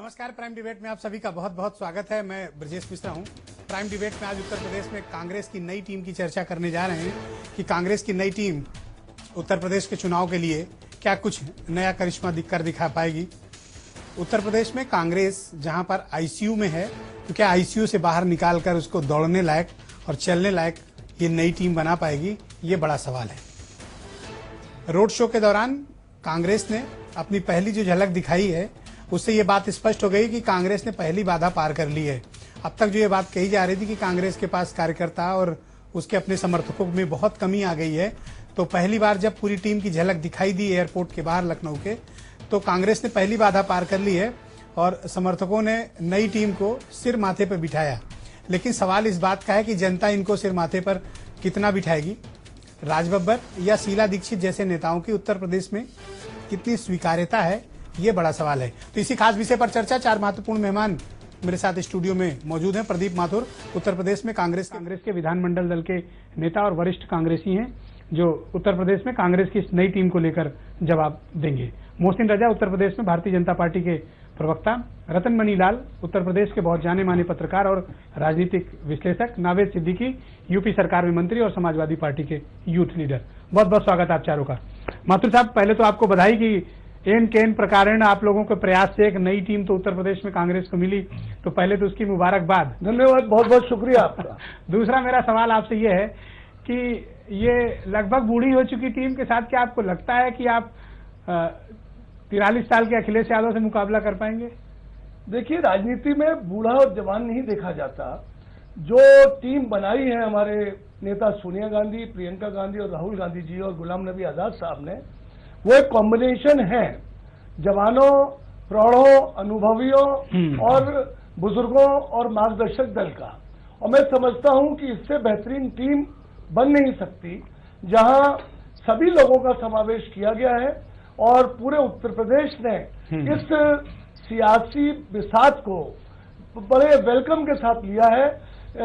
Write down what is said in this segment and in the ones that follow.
नमस्कार। Prime debate में आप सभी का बहुत बहुत स्वागत है। मैं ब्रजेश मिश्रा हूं। प्राइम डिबेट में आज उत्तर प्रदेश में कांग्रेस की नई टीम की चर्चा करने जा रहे हैं कि कांग्रेस की नई टीम उत्तर प्रदेश के चुनाव के लिए क्या कुछ नया करिश्मा दिखा पाएगी। उत्तर प्रदेश में कांग्रेस जहां पर आईसीयू में है तो क्या आईसीयू से बाहर निकालकर उसको दौड़ने लायक और चलने लायक ये नई टीम बना पाएगी, ये बड़ा सवाल है। रोड शो के दौरान कांग्रेस ने अपनी पहली जो झलक दिखाई है उससे ये बात स्पष्ट हो गई कि कांग्रेस ने पहली बाधा पार कर ली है। अब तक जो ये बात कही जा रही थी कि कांग्रेस के पास कार्यकर्ता और उसके अपने समर्थकों में बहुत कमी आ गई है, तो पहली बार जब पूरी टीम की झलक दिखाई दी एयरपोर्ट के बाहर लखनऊ के, तो कांग्रेस ने पहली बाधा पार कर ली है और समर्थकों ने नई टीम को सिर माथे पर बिठाया। लेकिन सवाल इस बात का है कि जनता इनको सिर माथे पर कितना बिठाएगी। राज बब्बर या शीला दीक्षित जैसे नेताओं की उत्तर प्रदेश में कितनी स्वीकार्यता है, ये बड़ा सवाल है। तो इसी खास विषय पर चर्चा, चार महत्वपूर्ण मेहमान मेरे साथ स्टूडियो में मौजूद हैं। प्रदीप माथुर उत्तर प्रदेश में कांग्रेस के विधानमंडल दल के नेता और वरिष्ठ कांग्रेसी हैं, जो उत्तर प्रदेश में कांग्रेस की इस नई टीम को लेकर जवाब देंगे। मोहसिन रजा उत्तर प्रदेश में भारतीय जनता पार्टी के प्रवक्ता, रतन मनी लाल उत्तर प्रदेश के बहुत जाने माने पत्रकार और राजनीतिक विश्लेषक, नावेद सिद्दीकी यूपी सरकार में मंत्री और समाजवादी पार्टी के यूथ लीडर। बहुत बहुत स्वागत आप चारों का। माथुर साहब, पहले तो आपको बधाई कि एन केन प्रकारेण आप लोगों के प्रयास से एक नई टीम तो उत्तर प्रदेश में कांग्रेस को मिली, तो पहले तो उसकी मुबारकबाद। धन्यवाद, बहुत बहुत शुक्रिया आपका। दूसरा मेरा सवाल आपसे ये है कि ये लगभग बूढ़ी हो चुकी टीम के साथ क्या आपको लगता है कि आप 43 साल के अखिलेश यादव से मुकाबला कर पाएंगे? देखिए, राजनीति में बूढ़ा और जवान नहीं देखा जाता। जो टीम बनाई है हमारे नेता सोनिया गांधी, प्रियंका गांधी और राहुल गांधी जी और गुलाम नबी आजाद साहब ने, वो एक कॉम्बिनेशन है जवानों, प्रौढ़ों, अनुभवियों और बुजुर्गों और मार्गदर्शक दल का। और मैं समझता हूं कि इससे बेहतरीन टीम बन नहीं सकती, जहां सभी लोगों का समावेश किया गया है और पूरे उत्तर प्रदेश ने इस सियासी बिसात को बड़े वेलकम के साथ लिया है।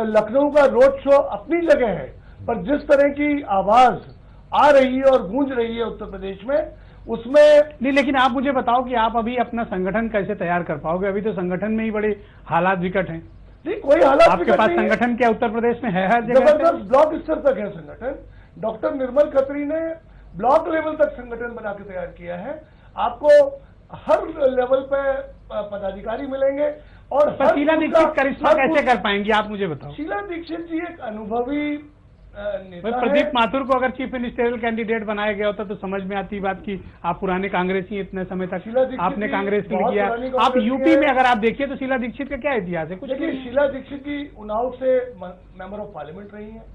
लखनऊ का रोड शो अपनी जगह है, पर जिस तरह की आवाज आ रही है और गूंज रही है उत्तर प्रदेश में, उसमें नहीं। लेकिन आप मुझे बताओ कि आप अभी अपना संगठन कैसे तैयार कर पाओगे? अभी तो संगठन में ही बड़े हालात विकट हैं। नहीं, कोई हालात आपके पास संगठन क्या उत्तर प्रदेश में है? हर जगह जबरदस्त ब्लॉक स्तर तक है संगठन। डॉक्टर निर्मल खत्री ने ब्लॉक लेवल तक संगठन बना के तैयार किया है। आपको हर लेवल पे पदाधिकारी मिलेंगे और शीला दीक्षित करिश्मा कैसे कर पाएंगी, आप मुझे बताओ। शीला दीक्षित जी एक अनुभवी प्रदीप माथुर को अगर चीफ मिनिस्टरियल कैंडिडेट बनाया गया होता तो समझ में आती बात कि आप पुराने कांग्रेसी, इतने समय तक आपने कांग्रेस के लिए किया। आप यूपी में अगर आप देखिए तो शीला दीक्षित का क्या इतिहास है? कुछ देखिए, शीला दीक्षित जी उन्नाव से मेंबर ऑफ पार्लियामेंट रही हैं।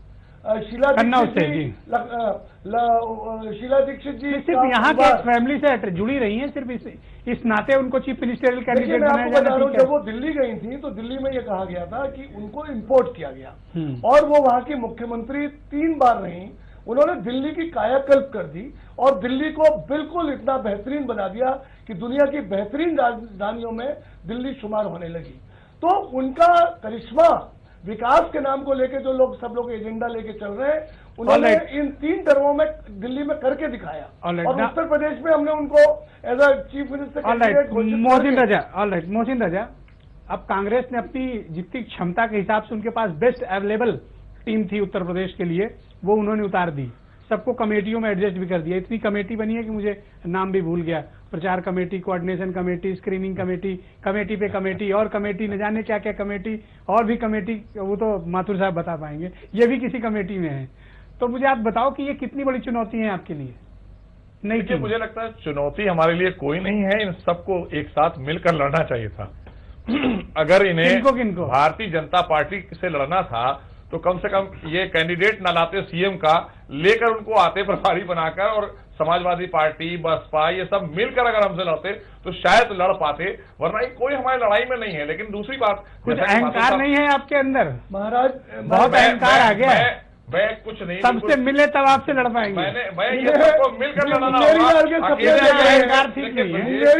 शीला दीक्षित जी सिर्फ यहाँ के फैमिली से जुड़ी रही हैं, सिर्फ इस नाते उनको चीफ मिनिस्टरियल कैंडिडेट बनाया जाना। जब वो दिल्ली गई थी तो दिल्ली में ये कहा गया था कि उनको इंपोर्ट किया गया और वो वहां की मुख्यमंत्री 3 बार रही। उन्होंने दिल्ली की कायाकल्प कर दी और दिल्ली को बिल्कुल इतना बेहतरीन बना दिया कि दुनिया की बेहतरीन राजधानियों में दिल्ली शुमार होने लगी। तो उनका करिश्मा, विकास के नाम को लेके जो सब लोग एजेंडा लेके चल रहे हैं, उन्होंने इन 3 टर्मों में दिल्ली में करके दिखाया और उत्तर प्रदेश में हमने उनको as a chief minister Mohsin Raza, अब कांग्रेस ने अपनी जितनी क्षमता के हिसाब से उनके पास बेस्ट अवेलेबल टीम थी उत्तर प्रदेश के लिए, वो उन्होंने उतार दी। सबको कमेटियों में एडजस्ट भी कर दिया। इतनी कमेटी बनी है कि मुझे नाम भी भूल गया। प्रचार committee, coordination committee, screening committee, committee पे कमेटी और कमेटी, न जाने क्या क्या कमेटी और भी कमेटी, वो तो माथुर साहब बता पाएंगे। ये भी किसी कमेटी में है। तो मुझे आप बताओ कि ये कितनी बड़ी चुनौती है आपके लिए? नहीं, मुझे लगता है चुनौती हमारे लिए कोई नहीं है। इन सबको एक साथ मिलकर लड़ना चाहिए था। अगर इन्हें किनको भारतीय जनता पार्टी से लड़ना था तो कम से कम ये कैंडिडेट न लाते सीएम का, लेकर उनको आते प्रभारी बनाकर, और समाजवादी पार्टी, बसपा, ये सब मिलकर अगर हमसे लड़ते तो शायद लड़ पाते, वरना कोई हमारी लड़ाई में नहीं है। लेकिन दूसरी बात, कुछ अहंकार नहीं है आपके अंदर? महाराज, बहुत अहंकार आ गया है। मैं कुछ नहीं, सबसे मिले तब आपसे लड़ पाएंगे। मैं ये सबको मिलकर लड़ना होगा। अहंकार ठीक नहीं है,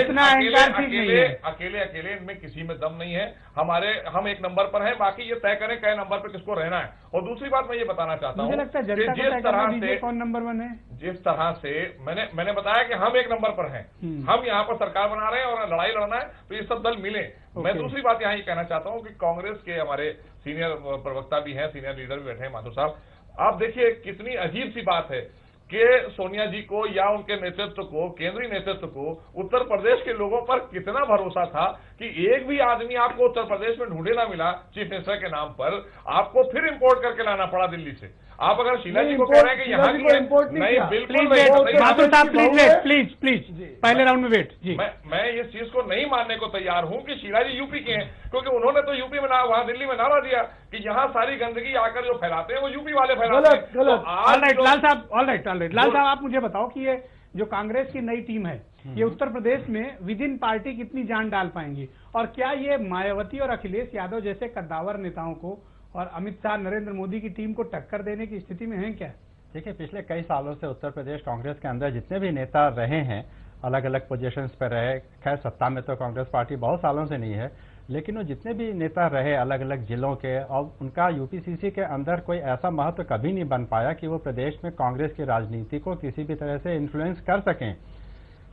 इतना अहंकार ठीक नहीं है। अकेले इनमें किसी में दम नहीं है। हम एक नंबर पर हैं, बाकी ये तय करें कई नंबर पर किसको रहना है। और दूसरी बात मैं ये बताना चाहता हूँ, मुझे लगता है जनता को जिस तरह से कौन नंबर 1 है, जिस तरह से मैंने बताया कि हम एक नंबर पर हैं, हम यहाँ पर सरकार बना रहे हैं और लड़ाई लड़ना है तो ये सब दल मिले। मैं दूसरी बात यहाँ ये कहना चाहता हूँ कि कांग्रेस के हमारे सीनियर प्रवक्ता भी हैं, सीनियर लीडर भी बैठे हैं, माथुर साहब, आप देखिए कितनी अजीब सी बात है कि सोनिया जी को या उनके नेतृत्व को, केंद्रीय नेतृत्व को उत्तर प्रदेश के लोगों पर कितना भरोसा था कि एक भी आदमी आपको उत्तर प्रदेश में ढूंढे ना मिला चीफ मिनिस्टर के नाम पर, आपको फिर इंपोर्ट करके लाना पड़ा दिल्ली से। आप अगर शीला जी को कह रहे हैं कि यहाँ की इंपोर्ट नहीं, बिल्कुल माथुर साहब प्लीज पहले राउंड में वेट जी। मैं इस चीज को नहीं मानने को तैयार हूं कि शीला जी यूपी के हैं, क्योंकि उन्होंने तो यूपी में वहां दिल्ली में नारा दिया कि यहाँ सारी गंदगी आकर जो फैलाते हैं वो यूपी वाले फैलाते हैं। गलत। ऑलराइट लाल साहब, ऑलराइट लाल साहब, आप मुझे बताओ कि ये जो कांग्रेस की नई टीम है ये उत्तर प्रदेश में विद इन पार्टी कितनी जान डाल पाएंगी, और क्या ये मायावती और अखिलेश यादव जैसे कद्दावर नेताओं को और अमित शाह, नरेंद्र मोदी की टीम को टक्कर देने की स्थिति में हैं क्या? देखिए, पिछले कई सालों से उत्तर प्रदेश कांग्रेस के अंदर जितने भी नेता रहे हैं, अलग अलग पोजीशंस पर रहे, खैर सत्ता में तो कांग्रेस पार्टी बहुत सालों से नहीं है, लेकिन वो जितने भी नेता रहे अलग अलग जिलों के, और उनका यूपीसीसी के अंदर कोई ऐसा महत्व कभी नहीं बन पाया कि वो प्रदेश में कांग्रेस की राजनीति को किसी भी तरह से इन्फ्लुएंस कर सकें।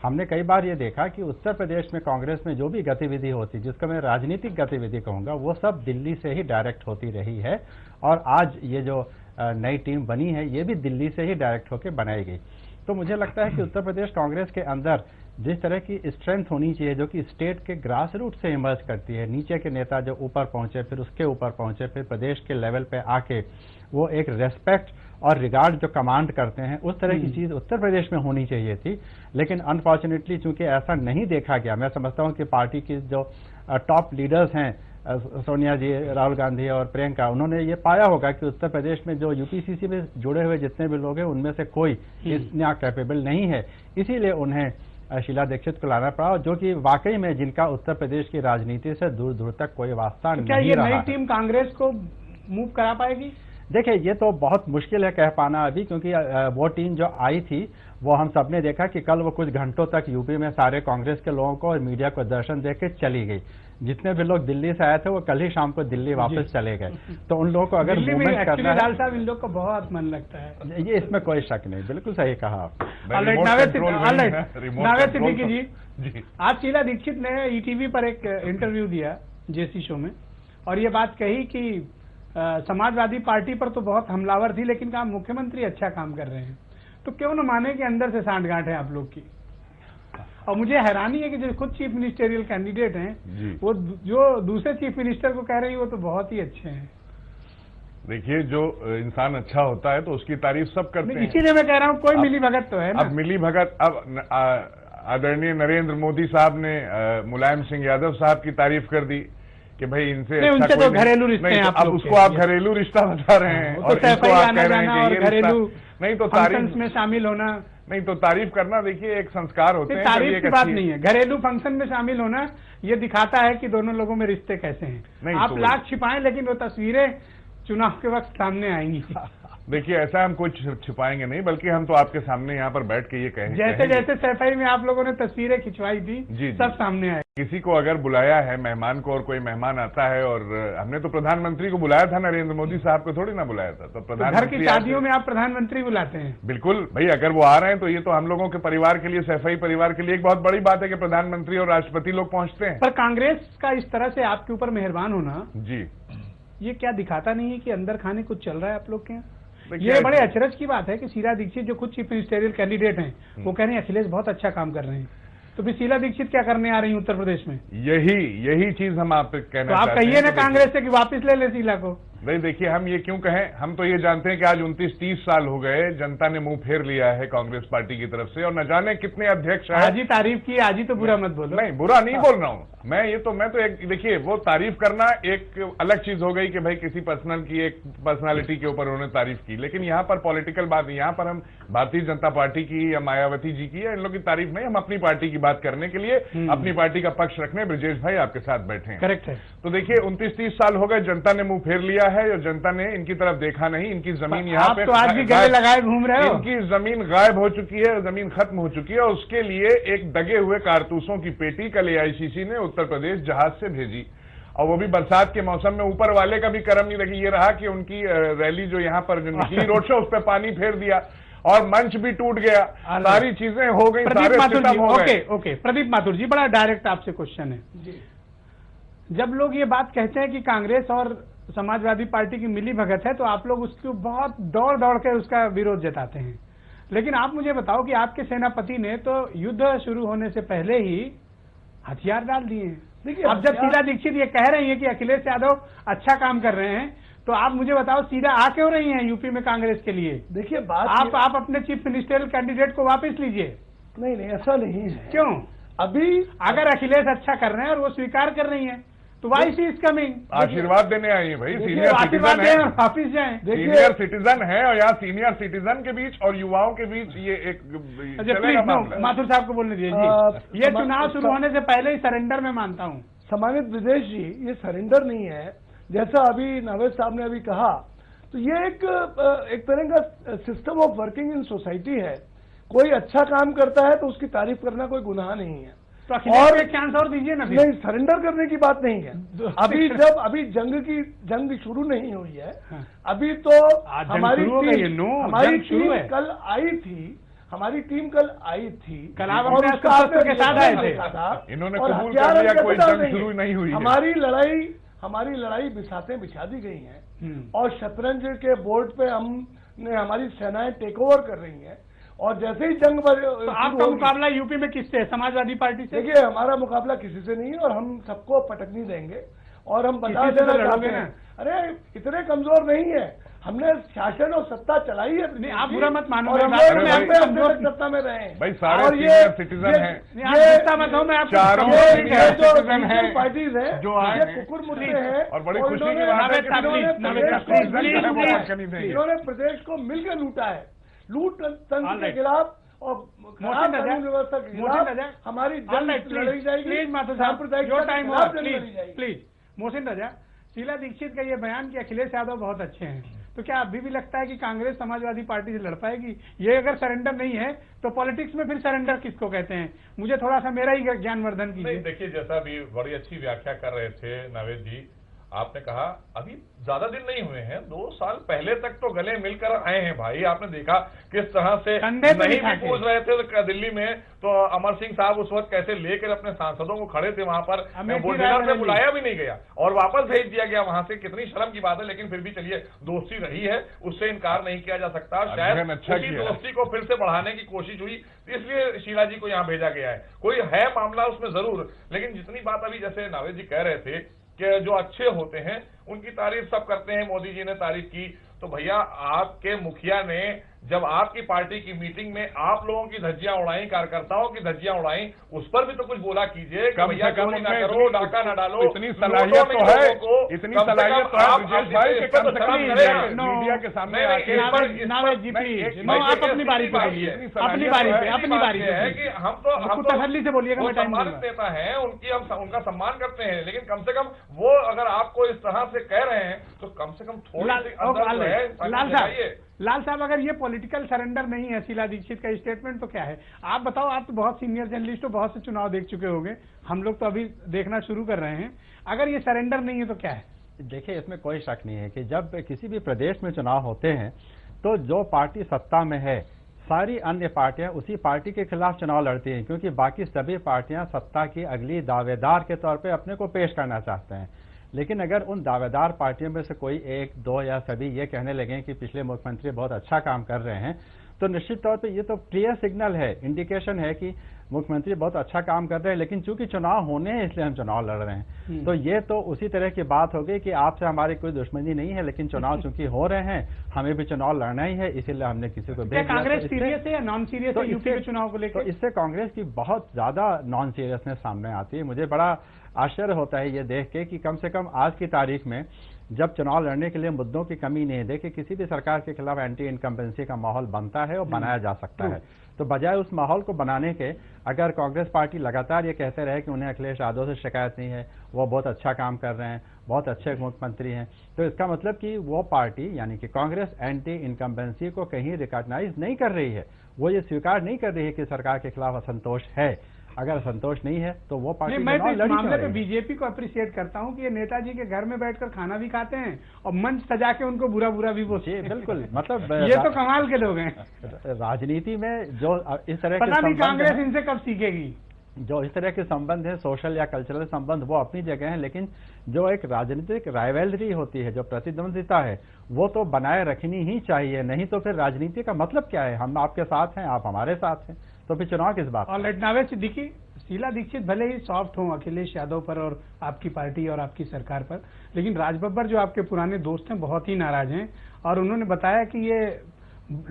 हमने कई बार ये देखा कि उत्तर प्रदेश में कांग्रेस में जो भी गतिविधि होती, जिसको मैं राजनीतिक गतिविधि कहूंगा, वो सब दिल्ली से ही डायरेक्ट होती रही है, और आज ये जो नई टीम बनी है ये भी दिल्ली से ही डायरेक्ट होकर बनाई गई। तो मुझे लगता है कि उत्तर प्रदेश कांग्रेस के अंदर जिस तरह की स्ट्रेंथ होनी चाहिए, जो कि स्टेट के ग्रास रूट से इमर्ज करती है, नीचे के नेता जो ऊपर पहुंचे, फिर उसके ऊपर पहुंचे, फिर प्रदेश के लेवल पे आके वो एक रेस्पेक्ट और रिगार्ड जो कमांड करते हैं, उस तरह की चीज उत्तर प्रदेश में होनी चाहिए थी। लेकिन अनफॉर्चुनेटली चूंकि ऐसा नहीं देखा गया, मैं समझता हूं कि पार्टी की जो टॉप लीडर्स हैं, सोनिया जी, राहुल गांधी और प्रियंका, उन्होंने ये पाया होगा कि उत्तर प्रदेश में जो यूपीसीसी में जुड़े हुए जितने भी लोग हैं उनमें से कोई इतना कैपेबल नहीं है, इसीलिए उन्हें शीला दीक्षित को लाना पड़ा, जो कि वाकई में जिनका उत्तर प्रदेश की राजनीति से दूर दूर तक कोई वास्ता नहीं रहा। क्या ये नई टीम कांग्रेस को मूव करा पाएगी? देखिए, ये तो बहुत मुश्किल है कह पाना अभी, क्योंकि वो टीम जो आई थी वो हम सबने देखा कि कल वो कुछ घंटों तक यूपी में सारे कांग्रेस के लोगों को और मीडिया को दर्शन दे के चली गई। जितने भी लोग दिल्ली से आए थे वो कल ही शाम को दिल्ली वापस चले गए। तो उन लोगों को अगर मूवमेंट करना है, लाल साहब इन लोग को बहुत मन लगता है, ये इसमें कोई शक नहीं, बिल्कुल सही कहा आप। नावेद सिद्दीकी जी, आज शीला दीक्षित ने ईटीवी पर एक इंटरव्यू दिया जेसी शो में, और ये बात कही कि समाजवादी पार्टी पर तो बहुत हमलावर थी, लेकिन कहा मुख्यमंत्री अच्छा काम कर रहे हैं। तो क्यों न माने कि अंदर से सांठगांठ है आप लोग की। और मुझे हैरानी है कि जो खुद चीफ मिनिस्टरियल कैंडिडेट हैं, वो जो दूसरे चीफ मिनिस्टर को कह रही है वो तो बहुत ही अच्छे हैं। देखिए, जो इंसान अच्छा होता है तो उसकी तारीफ सब करते हैं, इसीलिए मैं कह रहा हूँ कोई मिली भगत तो है ना। अब मिली भगत, अब आदरणीय नरेंद्र मोदी साहब ने मुलायम सिंह यादव साहब की तारीफ कर दी कि भाई इनसे अच्छा तो घरेलू रिश्ते हैं, अब उसको आप घरेलू रिश्ता बता रहे हैं, और इसको आप कह रहे हैं कि ये घरेलू नहीं, तो तारीफ में शामिल होना नहीं, तो तारीफ करना देखिए एक संस्कार होते हैं, तारीफ की बात नहीं है। घरेलू फंक्शन में शामिल होना ये दिखाता है कि दोनों लोगों में रिश्ते कैसे हैं। आप लाख छिपाएं लेकिन वो तस्वीरें चुनाव के वक्त सामने आएंगी। देखिए, ऐसा हम कुछ छिपाएंगे नहीं, बल्कि हम तो आपके सामने यहाँ पर बैठ के ये कहेंगे, जैसे जैसे सफाई में आप लोगों ने तस्वीरें खिंचवाई थी सब सामने आए। किसी को अगर बुलाया है मेहमान को, और कोई मेहमान आता है, और हमने तो प्रधानमंत्री को बुलाया था, नरेंद्र मोदी साहब को थोड़ी ना बुलाया था। तो प्रधानमंत्री घर की शादियों में आप प्रधानमंत्री बुलाते हैं? बिल्कुल भाई, अगर वो आ रहे हैं तो ये तो हम लोगों के परिवार के लिए, सफाई परिवार के लिए एक बहुत बड़ी बात है कि प्रधानमंत्री और राष्ट्रपति लोग पहुंचते हैं। पर कांग्रेस का इस तरह से आपके ऊपर मेहरबान होना जी, ये क्या दिखाता नहीं है कि अंदर खाने कुछ चल रहा है आप लोग के यहाँ? ये बड़े अचरज की बात है कि शीला दीक्षित जो खुद चीफ मिनिस्टरियल कैंडिडेट हैं, वो कह रहे हैं अखिलेश बहुत अच्छा काम कर रहे हैं, तो फिर शीला दीक्षित क्या करने आ रही है उत्तर प्रदेश में? यही चीज हम आप कहना चाहते हैं। तो आप कहिए ना कांग्रेस से कि वापस ले ले शीला को। नहीं, देखिए, हम ये क्यों कहें, हम तो ये जानते हैं कि आज 29-30 साल हो गए, जनता ने मुंह फेर लिया है कांग्रेस पार्टी की तरफ से, और न जाने कितने अध्यक्ष आए। आज ही तारीफ की, आज ही तो बुरा मत बोलो। नहीं, बुरा नहीं बोल रहा हूँ मैं तो एक, देखिए, वो तारीफ करना एक अलग चीज हो गई कि भाई किसी एक पर्सनालिटी के ऊपर उन्होंने तारीफ की, लेकिन यहाँ पर पॉलिटिकल बात, यहाँ पर हम भारतीय जनता पार्टी की या मायावती जी की या इन लोग की तारीफ नहीं, हम अपनी पार्टी की बात करने के लिए अपनी पार्टी का पक्ष रखने ब्रजेश भाई आपके साथ बैठे हैं। करेक्ट है। तो देखिए, 29-30 साल हो गए, जनता ने मुंह फेर लिया है, और जनता ने इनकी तरफ देखा नहीं। इनकी जमीन यहाँ पे तो आज भी गले लगाए घूम रहे हो। इनकी जमीन गायब हो चुकी है, जमीन खत्म हो चुकी है, और उसके लिए एक दगे हुए कारतूसों की पेटी कल एआईसीसी ने उत्तर प्रदेश जहाज से भेजी, और वो भी बरसात के मौसम में। ऊपर वाले का भी कर्म नहीं, लगी ये रहा कि उनकी रैली जो यहाँ पर जो निकली रोड शो, उस पर पानी फेर दिया, और मंच भी टूट गया, सारी चीजें हो गई, प्रदीप सारे माथुर जी, सिस्टम हो गए। ओके प्रदीप माथुर जी, बड़ा डायरेक्ट आपसे क्वेश्चन है। जी। जब लोग ये बात कहते हैं कि कांग्रेस और समाजवादी पार्टी की मिली भगत है, तो आप लोग उसको बहुत दौड़ दौड़ के उसका विरोध जताते हैं। लेकिन आप मुझे बताओ कि आपके सेनापति ने तो युद्ध शुरू होने से पहले ही हथियार डाल दिए हैं। देखिए, अब जब शीला दीक्षित ये कह रही है कि अखिलेश यादव अच्छा काम कर रहे हैं, तो आप मुझे बताओ सीधा आ क्यों रही हैं यूपी में कांग्रेस के लिए? देखिए बात आप अपने चीफ मिनिस्टरियल कैंडिडेट को वापस लीजिए। नहीं, ऐसा नहीं है। क्यों? अभी अगर अखिलेश अच्छा कर रहे हैं और वो स्वीकार कर रही हैं, तो वाई सी इज कमिंग। आशीर्वाद देने आई है भाई, सीनियर आशीर्वाद सिटीजन दें है, और वापिस जाएं। सीनियर सिटीजन है, और यहाँ सीनियर सिटीजन के बीच और युवाओं के बीच ये एक अच्छा चलेगा प्लीज मामला। माथुर साहब को बोलने दीजिए। ये चुनाव शुरू होने से पहले ही सरेंडर में मानता हूँ। सम्मानित विदेश जी, ये सरेंडर नहीं है, जैसा अभी नावेद साहब ने अभी कहा, तो ये एक तरह का system of working in society है। कोई अच्छा काम करता है तो उसकी तारीफ करना कोई गुनाह नहीं है। तो और एक चांस और दीजिए ना। नहीं, सरेंडर करने की बात नहीं है। अभी जंग शुरू नहीं हुई है। अभी तो हमारी टीम कल आई थी, कल आप और उसका आपने के साथ आए थे। इन्होंने कबूल कर लिया कोई जंग शुरू नहीं हुई है। हमारी लड़ाई बिसातें बिछा दी गई हैं और शतरंज के बोर्ड पे हमने हमारी सेनाएं टेक ओवर कर रही हैं। और जैसे ही जंग तो आपका मुकाबला यूपी में किससे है? समाजवादी पार्टी से? देखिए, हमारा मुकाबला किसी से नहीं है और हम सबको पटकनी देंगे। और हम बता देना चाहते हैं, अरे इतने कमजोर नहीं है, हमने शासन और सत्ता चलाई है। नहीं, आप बुरा मत मानो, और हम लोग सत्ता में रहे हैं। भाई सारे सीनियर सिटीजन हैं, जो पार्टीज है जो कुकुर मुद्दे हैं, और बड़ी खुशी की बात है कि इन्होंने प्रदेश को मिलकर लूटा है। लूट तंत्र के खिलाफ और कानून व्यवस्था के खिलाफ हमारी जंग लड़ी जाएगी। प्लीज मोहसिन रजा, शीला दीक्षित का ये बयान कि अखिलेश यादव बहुत अच्छे हैं, तो क्या अभी भी लगता है कि कांग्रेस समाजवादी पार्टी से लड़ पाएगी? ये अगर सरेंडर नहीं है तो पॉलिटिक्स में फिर सरेंडर किसको कहते हैं? मुझे थोड़ा सा मेरा ही ज्ञानवर्धन कीजिए। देखिए, जैसा भी बड़ी अच्छी व्याख्या कर रहे थे नावेद जी, आपने कहा अभी ज्यादा दिन नहीं हुए हैं, 2 साल पहले तक तो गले मिलकर आए हैं भाई। आपने देखा किस तरह से नहीं भी पूछ रहे थे तो दिल्ली में, तो अमर सिंह साहब उस वक्त कैसे लेकर अपने सांसदों को खड़े थे वहां पर, वो डिनर में बुलाया भी नहीं गया और वापस भेज दिया गया वहां से। कितनी शर्म की बात है, लेकिन फिर भी चलिए, दोस्ती रही है, उससे इनकार नहीं किया जा सकता। शायद उसी दोस्ती को फिर से बढ़ाने की कोशिश हुई, इसलिए शीला जी को यहाँ भेजा गया है। कोई है मामला उसमें जरूर, लेकिन जितनी बात अभी जैसे नावेद जी कह रहे थे कि जो अच्छे होते हैं उनकी तारीफ सब करते हैं, मोदी जी ने तारीफ की, तो भैया आपके मुखिया ने जब आपकी पार्टी की मीटिंग में आप लोगों की धज्जियां उड़ाई, कार्यकर्ताओं की धज्जियां उड़ाई, उस पर भी तो कुछ बोला कीजिए कि भैया चोरी ना करो, डाका ना डालो। इतनी सलाहियत तो है, इतनी सलाहियत तो है ब्रजेश भाई कि कम से कम मीडिया के सामने आके आप अपनी बारी पे बोलिए, अपनी बारी पे है कि हम तो तसल्ली से बोलिएगा। सम्मानित नेता है, उनका सम्मान करते हैं, लेकिन कम से कम वो अगर आपको इस तरह से कह रहे हैं तो कम से कम थोड़ी लाल साहब, अगर ये पॉलिटिकल सरेंडर नहीं है शीला दीक्षित का स्टेटमेंट, तो क्या है? आप बताओ, आप तो बहुत सीनियर जर्नलिस्ट हो, बहुत से चुनाव देख चुके होंगे, हम लोग तो अभी देखना शुरू कर रहे हैं। अगर ये सरेंडर नहीं है तो क्या है? देखिए, इसमें कोई शक नहीं है कि जब किसी भी प्रदेश में चुनाव होते हैं तो जो पार्टी सत्ता में है, सारी अन्य पार्टियां उसी पार्टी के खिलाफ चुनाव लड़ती हैं, क्योंकि बाकी सभी पार्टियां सत्ता की अगली दावेदार के तौर पे अपने को पेश करना चाहते हैं। लेकिन अगर उन दावेदार पार्टियों में से कोई एक, दो या सभी ये कहने लगे कि पिछले मुख्यमंत्री बहुत अच्छा काम कर रहे हैं, तो निश्चित तौर पे ये तो क्लियर सिग्नल है, इंडिकेशन है कि मुख्यमंत्री बहुत अच्छा काम कर रहे हैं, लेकिन चूंकि चुनाव होने हैं इसलिए हम चुनाव लड़ रहे हैं। तो ये तो उसी तरह की बात हो गई कि आपसे हमारी कोई दुश्मनी नहीं है, लेकिन चुनाव चूंकि हो रहे हैं, हमें भी चुनाव लड़ना ही है, इसीलिए हमने किसी को भेज कांग्रेस सीरियस है या नॉन सीरियस है यूपी के चुनाव को लेकर? तो इससे कांग्रेस की बहुत ज्यादा नॉन सीरियसनेस सामने आती है। मुझे बड़ा आश्चर्य होता है ये देख के कि कम से कम आज की तारीख में जब चुनाव लड़ने के लिए मुद्दों की कमी नहीं है, देखिए किसी भी सरकार के खिलाफ एंटी इनकम्बेंसी का माहौल बनता है और बनाया जा सकता है, तो बजाय उस माहौल को बनाने के अगर कांग्रेस पार्टी लगातार ये कहते रहे कि उन्हें अखिलेश यादव से शिकायत नहीं है, वो बहुत अच्छा काम कर रहे हैं, बहुत अच्छे मुख्यमंत्री हैं, तो इसका मतलब कि वो पार्टी यानी कि कांग्रेस एंटी इनकम्बेंसी को कहीं रिकॉग्नाइज नहीं कर रही है, वो ये स्वीकार नहीं कर रही है कि सरकार के खिलाफ असंतोष है। अगर संतोष नहीं है तो वो पार्टी नहीं, मैं तो चुनाव इस लड़ी मामले क्यों पे रहेगी? बीजेपी को अप्रिशिएट करता हूं कि ये नेताजी के घर में बैठकर खाना भी खाते हैं और मंच सजा के उनको बुरा बुरा भी बोलते जी हैं। बिल्कुल, मतलब ये तो कमाल के लोग हैं। राजनीति में जो इस तरह के पता नहीं संबंध कांग्रेस हैं, इनसे कब सीखेगी। जो इस तरह के संबंध है, सोशल या कल्चरल संबंध, वो अपनी जगह है, लेकिन जो एक राजनीतिक राइवलरी होती है, जो प्रतिद्वंदिता है, वो तो बनाए रखनी ही चाहिए। नहीं तो फिर राजनीति का मतलब क्या है? हम आपके साथ हैं, आप हमारे साथ हैं, तो फिर चुनाव किस बात? और लटनावे सिद्दीकी, शीला दीक्षित भले ही सॉफ्ट हो अखिलेश यादव पर और आपकी पार्टी और आपकी सरकार पर, लेकिन राज बब्बर जो आपके पुराने दोस्त हैं बहुत ही नाराज हैं और उन्होंने बताया कि ये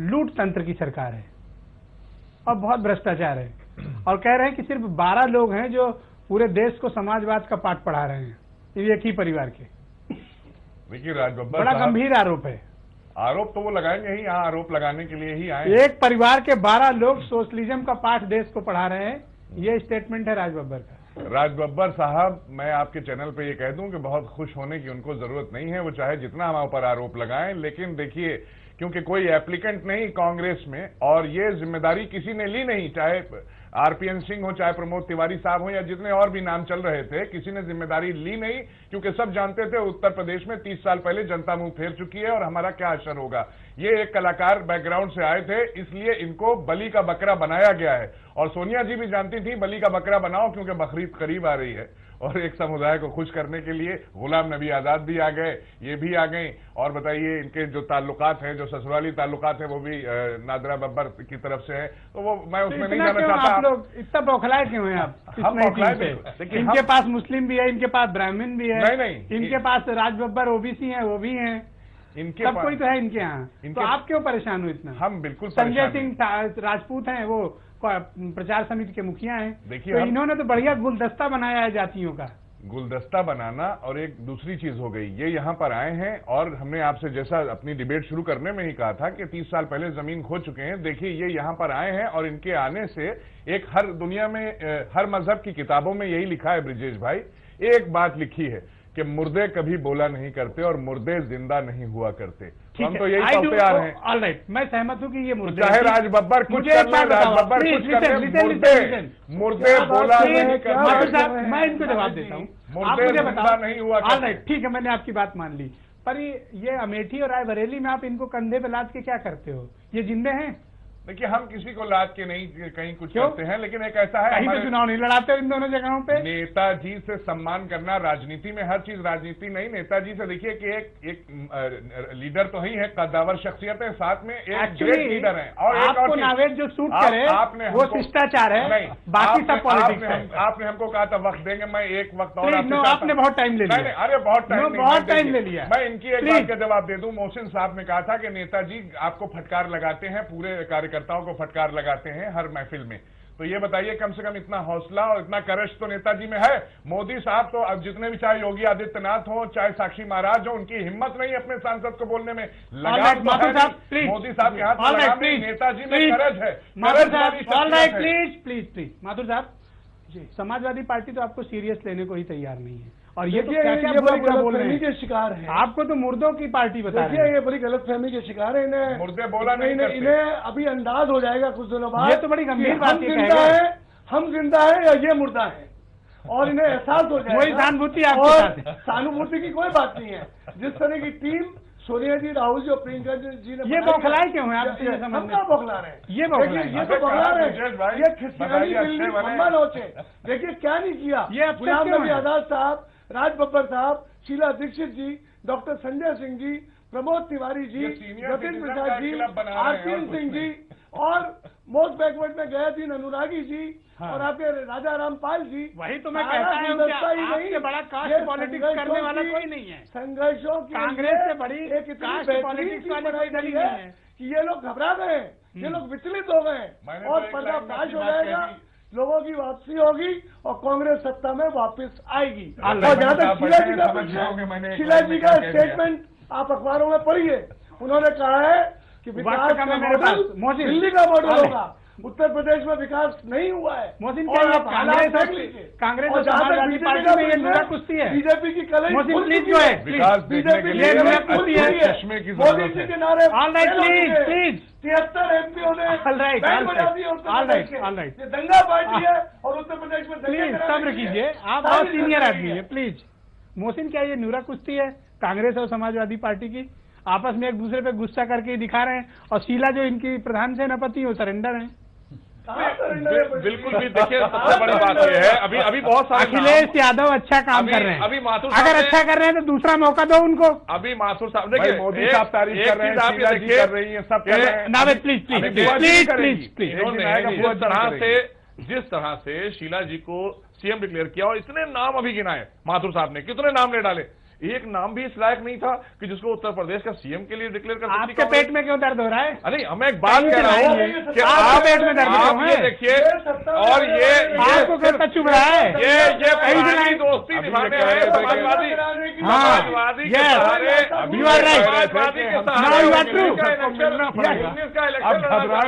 लूट तंत्र की सरकार है और बहुत भ्रष्टाचार है और कह रहे हैं कि सिर्फ 12 लोग हैं जो पूरे देश को समाजवाद का पाठ पढ़ा रहे हैं, ये एक ही परिवार के। देखिए राज बब्बर बड़ा साहब, गंभीर आरोप है। आरोप तो वो लगाएंगे ही, यहाँ आरोप लगाने के लिए ही आए हैं। एक परिवार के 12 लोग सोशलिज्म का पाठ देश को पढ़ा रहे हैं, ये स्टेटमेंट है राज बब्बर का। राज बब्बर साहब, मैं आपके चैनल पे ये कह दूं कि बहुत खुश होने की उनको जरूरत नहीं है, वो चाहे जितना हमारे ऊपर आरोप लगाएं, लेकिन देखिए क्योंकि कोई एप्लीकेंट नहीं कांग्रेस में और ये जिम्मेदारी किसी ने ली नहीं, चाहे आरपीएन सिंह हो, चाहे प्रमोद तिवारी साहब हो या जितने और भी नाम चल रहे थे, किसी ने जिम्मेदारी ली नहीं, क्योंकि सब जानते थे उत्तर प्रदेश में 30 साल पहले जनता मुंह फेर चुकी है और हमारा क्या असर होगा। ये एक कलाकार बैकग्राउंड से आए थे, इसलिए इनको बलि का बकरा बनाया गया है और सोनिया जी भी जानती थी बलि का बकरा बनाओ क्योंकि बकरीद करीब आ रही है और एक समुदाय को खुश करने के लिए गुलाम नबी आजाद भी आ गए, ये भी आ गए। और बताइए इनके जो ताल्लुकात हैं, जो ससुराली ताल्लुकात हैं, वो भी नादरा बब्बर की तरफ से है, तो वो मैं उसमें नहीं जाना चाहता। आप लोग इतना बौखलाए क्यों हैं आप? हम बौखलाए देखिए, इनके पास मुस्लिम भी है, इनके पास ब्राह्मण भी है, नहीं, इनके पास राज बब्बर ओबीसी है, वो भी हैं, इनके सब कोई तो है इनके यहाँ। तो आप क्यों परेशान हो इतना? हम बिल्कुल संजय सिंह राजपूत हैं, वो प्रचार समिति के मुखिया हैं। देखिए, तो इन्होंने तो बढ़िया गुलदस्ता बनाया है जातियों का। गुलदस्ता बनाना और एक दूसरी चीज हो गई, ये यहाँ पर आए हैं और हमने आपसे जैसा अपनी डिबेट शुरू करने में ही कहा था कि 30 साल पहले जमीन खो चुके हैं। देखिए ये यहाँ पर आए हैं और इनके आने से एक हर दुनिया में हर मजहब की किताबों में यही लिखा है ब्रिजेश भाई, एक बात लिखी है कि मुर्दे कभी बोला नहीं करते और मुर्दे जिंदा नहीं हुआ करते। हम तो यही चलते आ रहे हैं। ऑलराइट, मैं सहमत हूँ कि ये मुर्दे, चाहे राज बब्बर कुछ कर ले, राज बब्बर कुछ कर ले, मुर्दे बोला नहीं करते। मैं इनको जवाब देता हूँ, आप मुर्दे मुझे जिंदा बताओ। नहीं हुआ ऑलराइट, ठीक है, मैंने आपकी बात मान ली, पर ये अमेठी और रायबरेली में आप इनको कंधे पे लाद के क्या करते हो? ये जिंदे हैं? देखिए हम किसी को लाद के नहीं कहीं कुछ क्यों? करते हैं, लेकिन एक ऐसा है कहीं पे चुनाव नहीं लड़ाते हो इन दोनों जगहों पे? नेताजी से सम्मान करना राजनीति में, हर चीज राजनीति नहीं। नेताजी से देखिए कि एक लीडर तो ही है, कद्दावर शख्सियत है, साथ में एक ग्रेट लीडर है। और एक आपको नावेद जो सूट करे वो शिष्टाचार है, नहीं, बाकी सब पॉलिटिक्स है। आपने हमको कहा था वक्त देंगे, मैं एक वक्त और आपने बहुत टाइम ले लिया। अरे बहुत टाइम ले लिया। मैं इनकी एक बात का जवाब दे दूं। मोहसिन साहब ने कहा था कि नेताजी आपको फटकार लगाते हैं, पूरे कार्यकर्ताओं को फटकार लगाते हैं हर महफिल में। तो ये बताइए कम से कम इतना हौसला और इतना करश तो नेताजी में है। मोदी साहब तो अब जितने भी, चाहे योगी आदित्यनाथ हो, चाहे साक्षी महाराज हो, उनकी हिम्मत नहीं अपने सांसद को बोलने में। लगाम मोदी साहब के हाथ में लगाम नहीं, नेताजी में करज है। प्लीज माथुर साहब, समाजवादी पार्टी तो आपको सीरियस लेने को ही तैयार नहीं है और ये तो क्या क्या बोल रहे हैं के शिकार है। आपको तो मुर्दों की पार्टी बता रहे हैं। ये बड़ी गलतफहमी के शिकार है। इन्हें मुर्दे बोला नहीं करते। इन्हें अभी अंदाज हो जाएगा कुछ दिनों बाद, ये तो बड़ी गंभीर बात हम जिंदा है या ये मुर्दा है, और इन्हें एहसास हो जाएगा। वही सहानुभूति आपके साथ है। सहानुभूति की कोई बात नहीं है। जिस तरह की टीम सोनिया जी, राहुल जी और प्रियंका जी ने, ये बौखलाए क्यों है? आप हम क्या बौखला रहे हैं? ये तो बौखला रहे हैं, ये खिसियानी बिल्ली खम्बा नोचे। देखिए क्या नहीं किया। गुलाम नबी आजाद साहब, राज बब्बर साहब, शीला दीक्षित जी, डॉक्टर संजय सिंह जी, प्रमोद तिवारी जी, जतिन प्रसाद जी, आरपीएन सिंह जी और मोस्ट बैकवर्ड में गयादीन अनुरागी जी और आपके राजा रामपाल जी। वही तो मैं कहता हूं कि आपसे बड़ा कास्ट पॉलिटिक्स करने वाला कोई नहीं है। संघर्षों की कांग्रेस से बड़ी एक कास्ट पॉलिटिक्स वाली कोई दल नहीं है कि ये लोग घबरा गए, ये लोग विचलित हो गए और पर्दाफाश हो जाएगा, लोगों की वापसी होगी और कांग्रेस सत्ता में वापस आएगी। और जहां तक शीला जी का स्टेटमेंट आप अखबारों में पढ़िए, उन्होंने कहा है कि विकास का मॉडल दिल्ली का मॉडल होगा, उत्तर प्रदेश में विकास नहीं हुआ है। मोहसिन, कांग्रेस और समाजवादी पार्टी में ये नूरा कुश्ती है। बीजेपी की कलई प्लीज जो है विकास देखने के लिए मोदी जी के नारे प्लीज 73 एमपीओ ने बैंड बजा दिए उत्तर प्रदेश के। ये दंगा पार्टी है और उत्तर प्रदेश में प्लीज सब्र कीजिए, आप बहुत सीनियर आदमी है, प्लीज। मोहसिन, क्या ये नूरा कुश्ती है कांग्रेस और समाजवादी पार्टी की? आपस में एक दूसरे पे गुस्सा करके दिखा रहे हैं, और शीला जो इनकी प्रधान सेनापति वो सरेंडर है। बिल्कुल भी। देखिए, सबसे बड़ी बात यह है, अभी बहुत सारे अखिलेश यादव अच्छा काम कर रहे हैं। अभी माथुर अगर अच्छा कर रहे हैं तो दूसरा मौका दो उनको। अभी माथुर साहब देखिए, मोदी साहब तारीफ कर रहे हैं, शीला जी कर रही हैं, सब कर रहे हैं। Naved please please please please please. जिस तरह से शीला जी को सीएम डिक्लेयर किया और इतने नाम अभी गिनाए माथुर साहब ने, कितने नाम ले डाले, एक नाम भी इस लायक नहीं था कि जिसको उत्तर प्रदेश का सीएम के लिए डिक्लेयर कर सकती। आपके पेट में क्यों दर्द हो रहा है? नहीं, हमें एक बात कह रहा हूँ कि आप पेट में दर्द आप ये देखिए, और ये आपको कैसा चुभ रहा है? ये पुरानी दोस्ती निभाने हैं समाजवादी के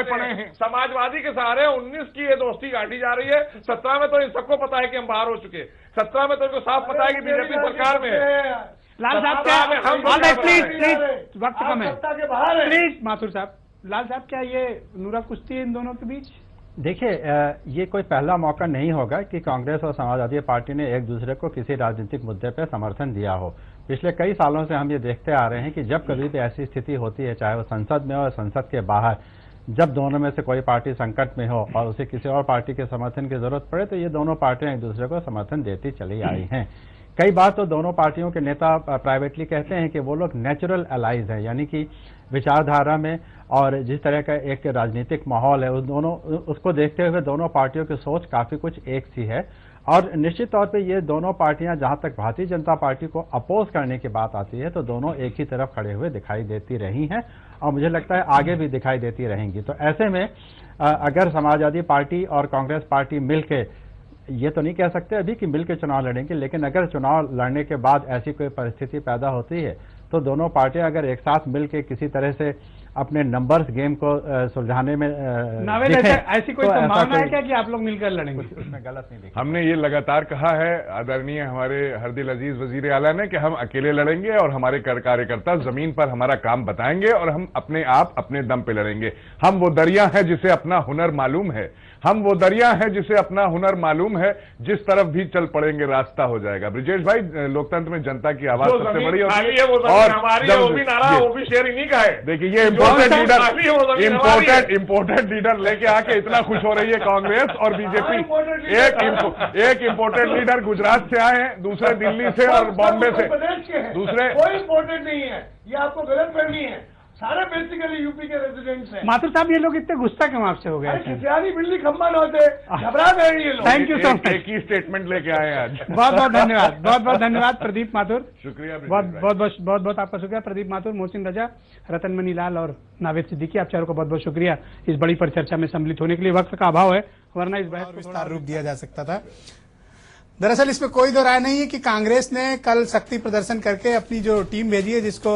सहारे, समाजवादी के सहारे 19 की ये दोस्ती काटी जा रही है। 17 में तो इन सबको पता है कि हम बाहर हो चुके, 17 में तो इनको साफ पता है कि बीजेपी सरकार में है। लाल साहब क्या, प्लीज प्लीज, वक्त कम है, प्लीज माथुर साहब। लाल साहब, क्या ये नूरा कुश्ती है इन दोनों के बीच? देखिए, ये कोई पहला मौका नहीं होगा कि कांग्रेस और समाजवादी पार्टी ने एक दूसरे को किसी राजनीतिक मुद्दे पर समर्थन दिया हो। पिछले कई सालों से हम ये देखते आ रहे हैं कि जब कभी भी ऐसी स्थिति होती है, चाहे वो संसद में हो या संसद के बाहर, जब दोनों में से कोई पार्टी संकट में हो और उसे किसी और पार्टी के समर्थन की जरूरत पड़े, तो ये दोनों पार्टियां एक दूसरे को समर्थन देती चली आई हैं। कई बार तो दोनों पार्टियों के नेता प्राइवेटली कहते हैं कि वो लोग नेचुरल अलाइज हैं, यानी कि विचारधारा में और जिस तरह का एक राजनीतिक माहौल है उसको देखते हुए दोनों पार्टियों की सोच काफी कुछ एक सी है। और निश्चित तौर पे ये दोनों पार्टियां, जहां तक भारतीय जनता पार्टी को अपोज करने की बात आती है, तो दोनों एक ही तरफ खड़े हुए दिखाई देती रही हैं और मुझे लगता है आगे भी दिखाई देती रहेंगी। तो ऐसे में अगर समाजवादी पार्टी और कांग्रेस पार्टी मिलके, ये तो नहीं कह सकते अभी कि मिलकर चुनाव लड़ेंगे, लेकिन अगर चुनाव लड़ने के बाद ऐसी कोई परिस्थिति पैदा होती है तो दोनों पार्टियां अगर एक साथ मिलकर किसी तरह से अपने नंबर्स गेम को सुलझाने में ऐसी कोई संभावना है क्या कि आप लोग मिलकर लड़ेंगे? उसमें गलत नहीं देखा। हमने ये लगातार कहा है आदरणीय हमारे हरदिल अजीज वजीर आला ने कि हम अकेले लड़ेंगे और हमारे कार्यकर्ता जमीन पर हमारा काम बताएंगे और हम अपने आप अपने दम पे लड़ेंगे। हम वो दरिया है जिसे अपना हुनर मालूम है, हम वो दरिया है जिसे अपना हुनर मालूम है, जिस तरफ भी चल पड़ेंगे रास्ता हो जाएगा। ब्रिजेश भाई, लोकतंत्र में जनता की आवाज सबसे बड़ी होती है और वो भी नारा, वो भी शेयरिंग नहीं का है। देखिए, ये इम्पोर्टेंट लीडर लेके आके इतना खुश हो रही है कांग्रेस और बीजेपी। एक इम्पोर्टेंट लीडर गुजरात से आए हैं, दूसरे दिल्ली से और बॉम्बे से, दूसरे कोई इम्पोर्टेंट नहीं है। ये आपको गलत फहमी है, सारे बेसिकली यूपी के रेजिडेंट्स हैं। माथुर साहब, ये लोग इतने गुस्सा क्यों आपसे हो गए? खिसियानी बिल्ली खम्बा न होते, घबरा गए ये लोग। Thank you so much. एक ही स्टेटमेंट लेके आए हैं आज। बहुत बहुत धन्यवाद, बहुत बहुत धन्यवाद प्रदीप माथुर। शुक्रिया, बहुत आपका शुक्रिया प्रदीप माथुर, मोहसिन रजा, रतनमणि लाल और नावेद सिद्दीकी। आप चारों को बहुत बहुत शुक्रिया इस बड़ी परिचर्चा में सम्मिलित होने के लिए। वक्त का अभाव है, वरना इस बहस को विस्तार रूप दिया जा सकता था। दरअसल इसमें कोई दो राय नहीं है कि कांग्रेस ने कल शक्ति प्रदर्शन करके अपनी जो टीम भेजी है, जिसको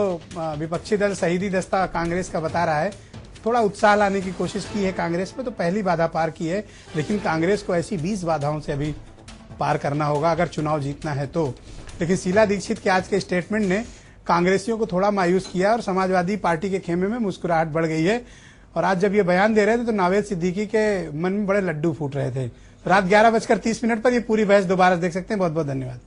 विपक्षी दल शहीदी दस्ता कांग्रेस का बता रहा है, थोड़ा उत्साह लाने की कोशिश की है कांग्रेस में, तो पहली बाधा पार की है। लेकिन कांग्रेस को ऐसी 20 बाधाओं से अभी पार करना होगा अगर चुनाव जीतना है तो। लेकिन शीला दीक्षित के आज के स्टेटमेंट ने कांग्रेसियों को थोड़ा मायूस किया और समाजवादी पार्टी के खेमे में मुस्कुराहट बढ़ गई है। और आज जब ये बयान दे रहे थे तो नावेद सिद्दीकी के मन में बड़े लड्डू फूट रहे थे। रात 11:30 पर ये पूरी बहस दोबारा देख सकते हैं। बहुत बहुत धन्यवाद।